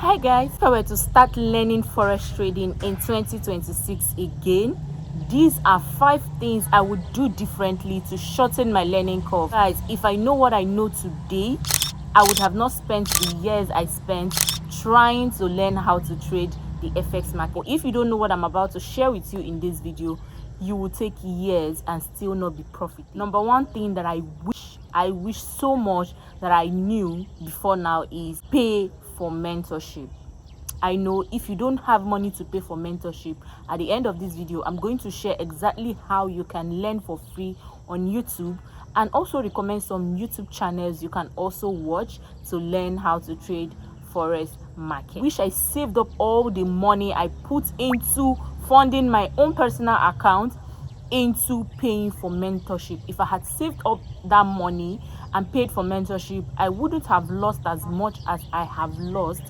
Hi guys, if I were to start learning forex trading in 2026 again, these are 5 things I would do differently to shorten my learning curve. Guys, if I know what I know today, I would have not spent the years I spent trying to learn how to trade the FX market. If you don't know what I'm about to share with you in this video, you will take years and still not be profiting. Number one thing that I wish so much that I knew before now is pay for mentorship. I know if you don't have money to pay for mentorship, at the end of this video I'm going to share exactly how you can learn for free on YouTube, and also recommend some YouTube channels you can also watch to learn how to trade forex market. Wish I saved up all the money I put into funding my own personal account into paying for mentorship. If I had saved up that money and paid for mentorship, I wouldn't have lost as much as I have lost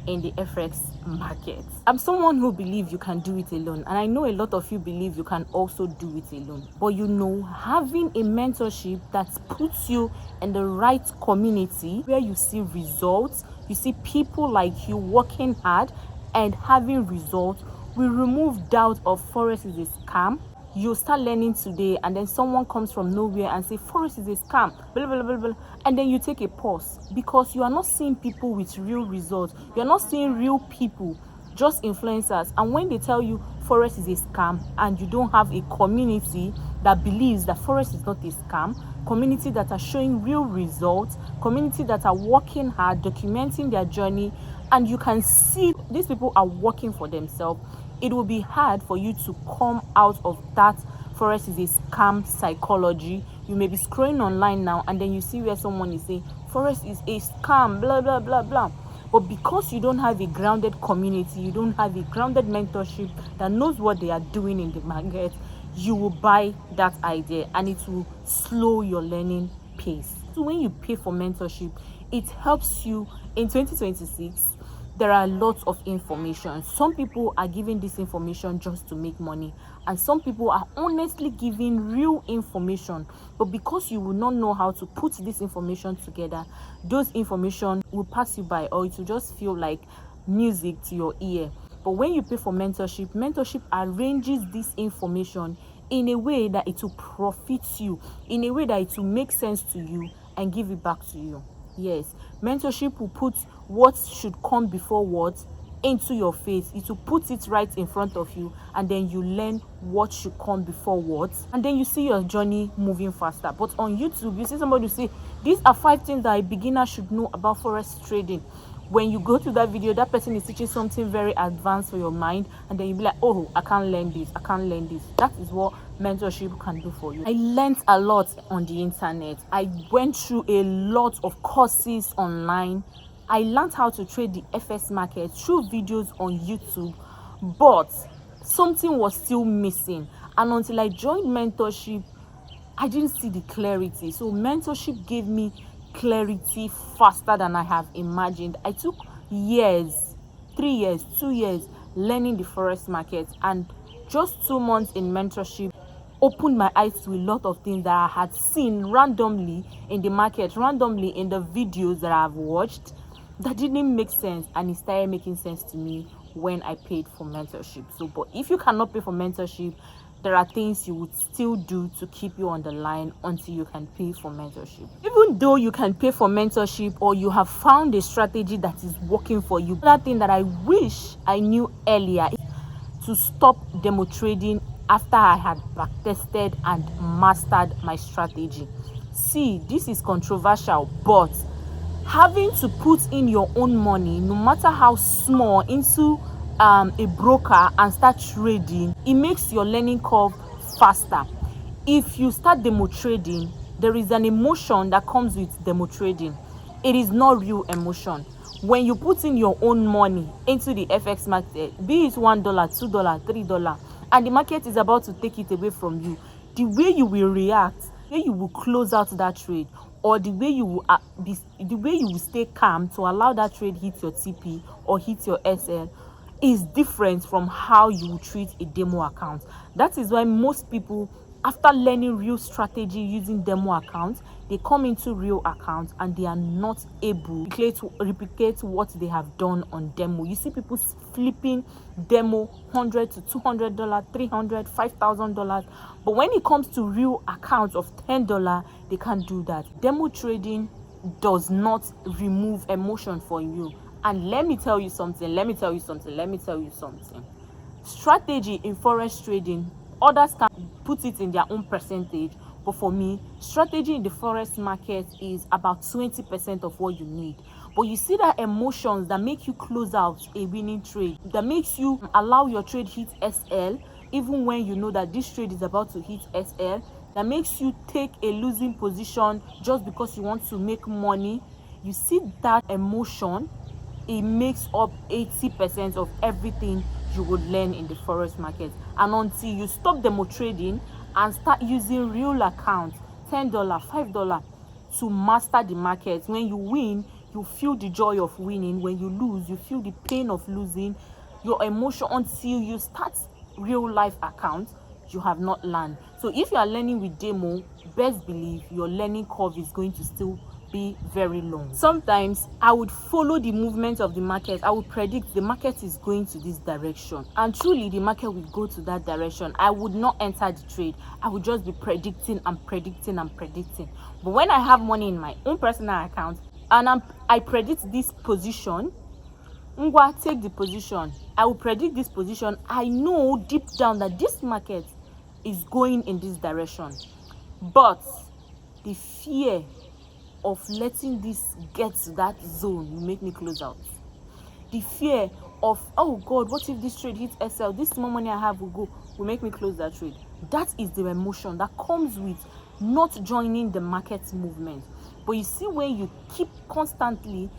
in the FX market. I'm someone who believes you can do it alone, and I know a lot of you believe you can also do it alone. But you know, having a mentorship that puts you in the right community where you see results, you see people like you working hard and having results, will remove doubt of forex is a scam. You start learning today, and then someone comes from nowhere and say forex is a scam, blah, blah, blah, blah, and then you take a pause because you are not seeing people with real results. You're not seeing real people, just influencers. And when they tell you forex is a scam and you don't have a community that believes that forex is not a scam, community that are showing real results, community that are working hard, documenting their journey, and you can see these people are working for themselves, it will be hard for you to come out of that forex is a scam psychology. You may be scrolling online now and then you see where someone is saying forex is a scam, blah blah blah blah. But because you don't have a grounded community, you don't have a grounded mentorship that knows what they are doing in the market, you will buy that idea and it will slow your learning pace. So when you pay for mentorship, it helps you in 2026. There are lots of information. Some people are giving this information just to make money, and some people are honestly giving real information. But because you will not know how to put this information together, those information will pass you by, or it will just feel like music to your ear. But when you pay for mentorship arranges this information in a way that it will profit you, in a way that it will make sense to you and give it back to you. Yes, mentorship will put what should come before what into your face. It will put it right in front of you, and then you learn what should come before what, and then you see your journey moving faster. But on YouTube, you see somebody say, these are 5 things that a beginner should know about forex trading. When you go to that video, that person is teaching something very advanced for your mind, and then you'll be like, oh, I can't learn this, I can't learn this. That is what mentorship can do for you. I learned a lot on the internet. I went through a lot of courses online. I learned how to trade the FX market through videos on YouTube, but something was still missing. And until I joined mentorship, I didn't see the clarity. So mentorship gave me clarity faster than I have imagined. I took years, 3 years, 2 years learning the forex market, and just 2 months in mentorship opened my eyes to a lot of things that I had seen randomly in the market, randomly in the videos that I've watched, that didn't make sense, and it started making sense to me when I paid for mentorship. So, but if you cannot pay for mentorship, there are things you would still do to keep you on the line until you can pay for mentorship. Even though you can pay for mentorship, or you have found a strategy that is working for you, another thing that I wish I knew earlier is to stop demo trading after I had backtested and mastered my strategy. See, this is controversial, but having to put in your own money, no matter how small, into a broker and start trading, it makes your learning curve faster. If you start demo trading, there is an emotion that comes with demo trading. It is not real emotion. When you put in your own money into the FX market, be it $1, $2, $3, and the market is about to take it away from you, the way you will react, the way you will close out that trade, or the way you will stay calm to allow that trade hit your TP or hit your SL, is different from how you will treat a demo account. That is why most people, after learning real strategy using demo accounts, they come into real accounts and they are not able to replicate what they have done on demo. You see people flipping demo $100 to $200, $300, $5,000, but when it comes to real accounts of $10, they can't do that. Demo trading does not remove emotion for you. And let me tell you something. Strategy in forex trading, others can put it in their own percentage, but for me, strategy in the forex market is about 20% of what you need. But you see that emotions that make you close out a winning trade, that makes you allow your trade hit SL even when you know that this trade is about to hit SL, that makes you take a losing position just because you want to make money. You see that emotion, it makes up 80% of everything you would learn in the forex market. And until you stop demo trading and start using real accounts, $10, $5, to master the market, when you win, you feel the joy of winning. When you lose, you feel the pain of losing. Your emotion, until you start real life accounts, you have not learned. So if you are learning with demo, best believe your learning curve is going to still be very long. Sometimes I would follow the movement of the market. I would predict the market is going to this direction, and truly the market will go to that direction. I would not enter the trade. I would just be predicting. But when I have money in my own personal account and I predict this position, Ngwa, take the position. I will predict this position. I know deep down that this market is going in this direction, but the fear of letting this get to that zone will make me close out. The fear of, oh God, what if this trade hits SL? This small money I have will make me close that trade. That is the emotion that comes with not joining the market movement. But you see, when you keep constantly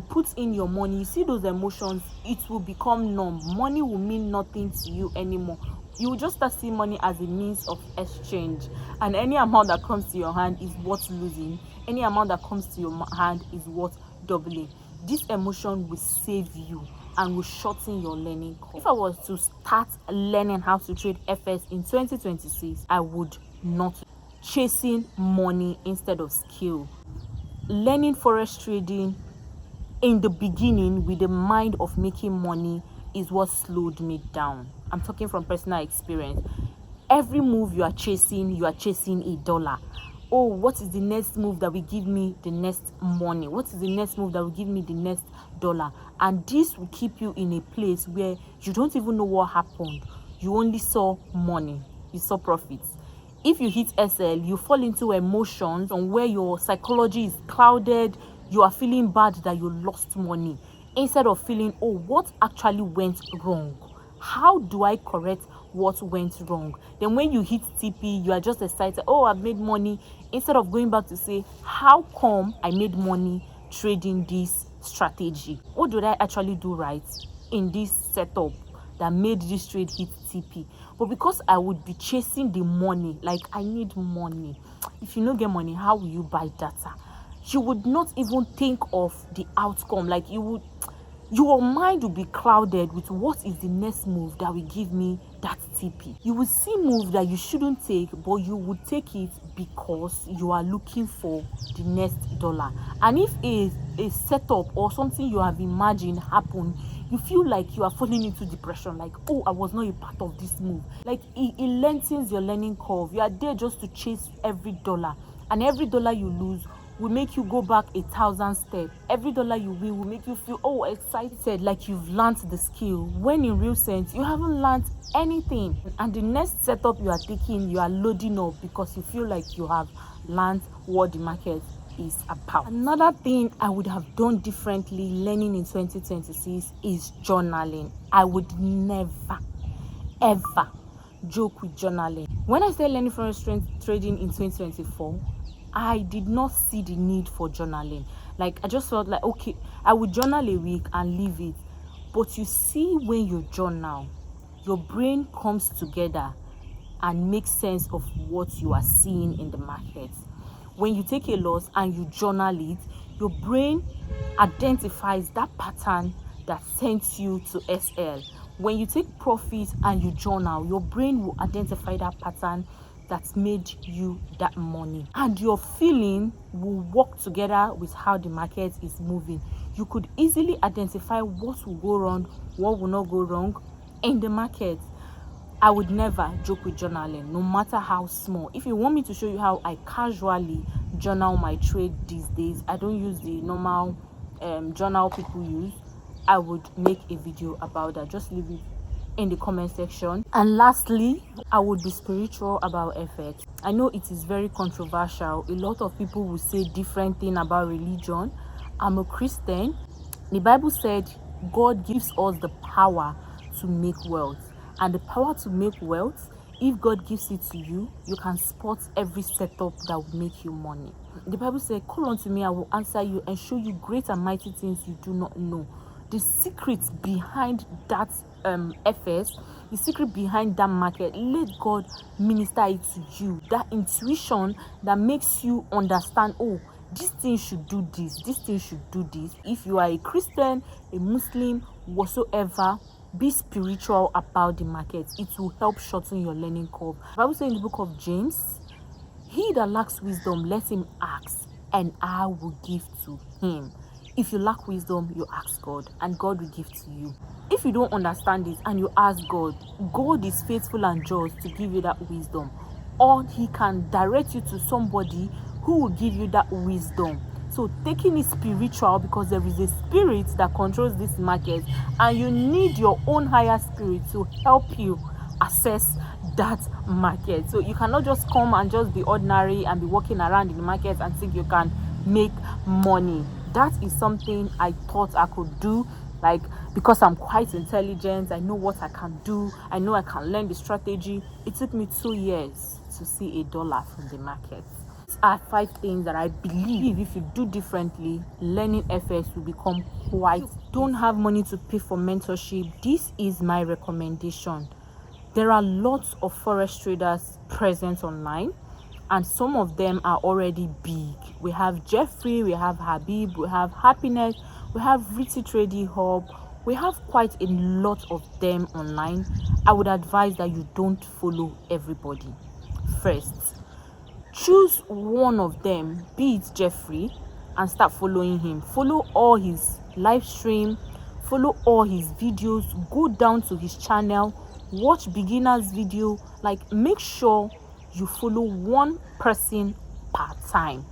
put in your money, you see those emotions, it will become numb. Money will mean nothing to you anymore. You will just start seeing money as a means of exchange, and any amount that comes to your hand is worth losing. Any amount that comes to your hand is worth doubling. This emotion will save you and will shorten your learning curve. If I was to start learning how to trade FS in 2026, I would not chasing money instead of skill. Learning forex trading in the beginning with the mind of making money is what slowed me down. I'm talking from personal experience. Every move you are chasing $1. Oh, what is the next move that will give me the next money? What is the next move that will give me the next dollar? And this will keep you in a place where you don't even know what happened. You only saw money, you saw profits. If you hit SL, you fall into emotions on where your psychology is clouded. You are feeling bad that you lost money, instead of feeling, oh, what actually went wrong? How do I correct what went wrong? Then when you hit TP, you are just excited, oh, I've made money, instead of going back to say, how come I made money trading this strategy? What did I actually do right in this setup that made this trade hit TP? But because I would be chasing the money, like I need money. If you don't get money, how will you buy data? You would not even think of the outcome. Like your mind will be clouded with what is the next move that will give me that TP. You will see move that you shouldn't take, but you would take it because you are looking for the next dollar. And if a setup or something you have imagined happen, you feel like you are falling into depression, like, oh, I was not a part of this move. Like it lengthens your learning curve. You are there just to chase every dollar, and every dollar you lose will make you go back 1,000 steps. Every dollar you win will make you feel, oh, excited, like you've learned the skill, when in real sense you haven't learned anything. And the next setup you are taking, you are loading up because you feel like you have learned what the market is about. Another thing I would have done differently learning in 2026 is journaling. I would never ever joke with journaling. When I started learning forex trading in 2024, I did not see the need for journaling. Like, I just felt like, okay, I would journal a week and leave it. But you see, when you journal, your brain comes together and makes sense of what you are seeing in the market. When you take a loss and you journal it, your brain identifies that pattern that sends you to SL. When you take profit and you journal, your brain will identify that pattern that made you that money, and your feeling will work together with how the market is moving. You could easily identify what will go wrong, what will not go wrong in the market. I would never joke with journaling, no matter how small. If you want me to show you how I casually journal my trade these days, I don't use the normal journal people use, I would make a video about that. Just leave it in the comment section. And lastly, I would be spiritual about FX. I know it is very controversial. A lot of people will say different thing about religion. I'm a Christian. The Bible said God gives us the power to make wealth, and the power to make wealth, if God gives it to you, you can spot every setup that will make you money. The Bible said, call unto me, I will answer you and show you great and mighty things you do not know. The secret behind that FS, the secret behind that market, let God minister it to you. That intuition that makes you understand, oh, this thing should do this, this thing should do this. If you are a Christian, a Muslim, whatsoever, be spiritual about the market. It will help shorten your learning curve. The Bible says in the book of James, he that lacks wisdom, let him ask, and I will give to him. If you lack wisdom, you ask God, and God will give to you. If you don't understand it and you ask God, God is faithful and just to give you that wisdom, or he can direct you to somebody who will give you that wisdom. So taking it spiritual, because there is a spirit that controls this market, and you need your own higher spirit to help you access that market. So you cannot just come and just be ordinary and be walking around in the market and think you can make money. That is something I thought I could do, like, because I'm quite intelligent, I know what I can do, I know I can learn the strategy. It took me 2 years to see $1 from the market. These are 5 things that I believe if you do differently, learning FX will become quite. If you don't have money to pay for mentorship, this is my recommendation. There are lots of forex traders present online, and some of them are already big. We have Jeffrey, we have Habib, we have Happiness, we have Ritzy Trading Hub. We have quite a lot of them online. I would advise that you don't follow everybody. First, choose one of them, be it Jeffrey, and start following him. Follow all his live stream, follow all his videos, go down to his channel, watch beginners video. Like, make sure you follow one person per time.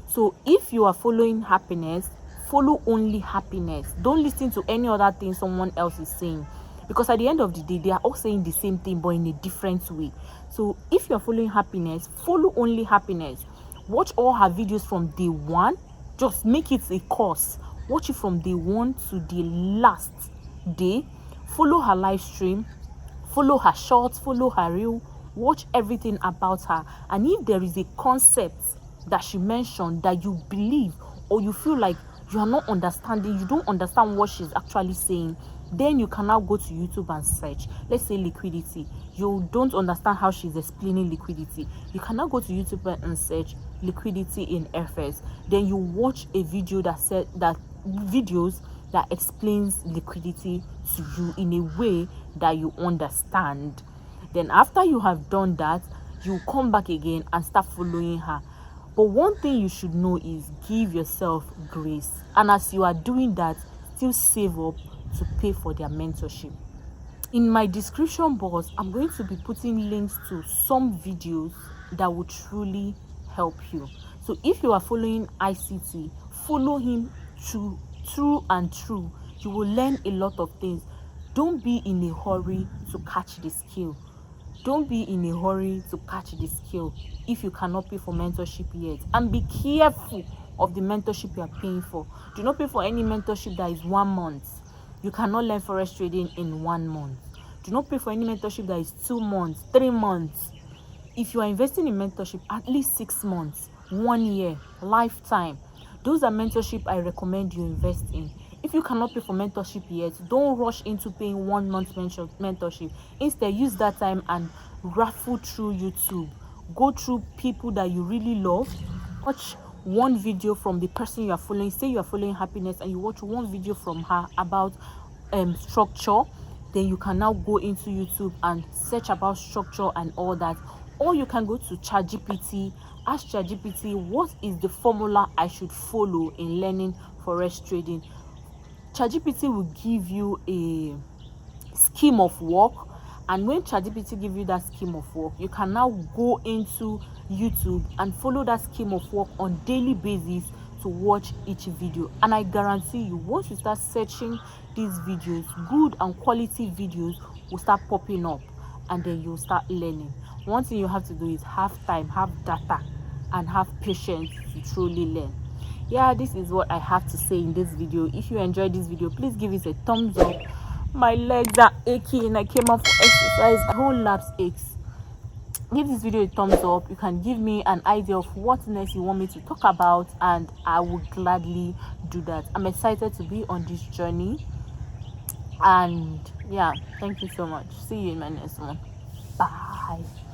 So if you are following Happiness, follow only Happiness. Don't listen to any other thing someone else is saying, because at the end of the day, they are all saying the same thing but in a different way. So if you're following Happiness, follow only Happiness. Watch all her videos from day one. Just make it a course. Watch it from day one to the last day. Follow her live stream, follow her shorts, follow her reel, watch everything about her. And if there is a concept that she mentioned that you believe, or you feel like you are not understanding, you don't understand what she's actually saying, then you can now go to YouTube and search. Let's say liquidity. You don't understand how she's explaining liquidity. You can now go to YouTube and search liquidity in FS. Then you watch a video that said that videos that explains liquidity to you in a way that you understand. Then after you have done that, you come back again and start following her. But one thing you should know is give yourself grace. And as you are doing that, still save up to pay for their mentorship. In my description box, I'm going to be putting links to some videos that will truly help you. So if you are following ICT, follow him true and true. You will learn a lot of things. Don't be in a hurry to catch the skill. Don't be in a hurry to catch the skill if you cannot pay for mentorship yet. And be careful of the mentorship you are paying for. Do not pay for any mentorship that is 1 month. You cannot learn forex trading in 1 month. Do not pay for any mentorship that is 2 months, 3 months. If you are investing in mentorship, at least 6 months, 1 year, lifetime. Those are mentorship I recommend you invest in. If you cannot pay for mentorship yet, don't rush into paying 1 month mentorship. Instead, use that time and raffle through YouTube. Go through people that you really love. Watch one video from the person you are following. Say you are following Happiness and you watch one video from her about structure. Then you can now go into YouTube and search about structure and all that. Or you can go to ChatGPT, ask ChatGPT what is the formula I should follow in learning forex trading. ChatGPT will give you a scheme of work, and when ChatGPT give you that scheme of work, you can now go into YouTube and follow that scheme of work on daily basis to watch each video. And I guarantee you, once you start searching these videos, good and quality videos will start popping up, and then you'll start learning. One thing you have to do is have time, have data, and have patience to truly learn. Yeah, this is what I have to say in this video. If you enjoyed this video, please give it a thumbs up. My legs are aching. I came out for exercise. My whole laps aches. Give this video a thumbs up. You can give me an idea of what next you want me to talk about, and I will gladly do that. I'm excited to be on this journey, and yeah, thank you so much. See you in my next one. Bye.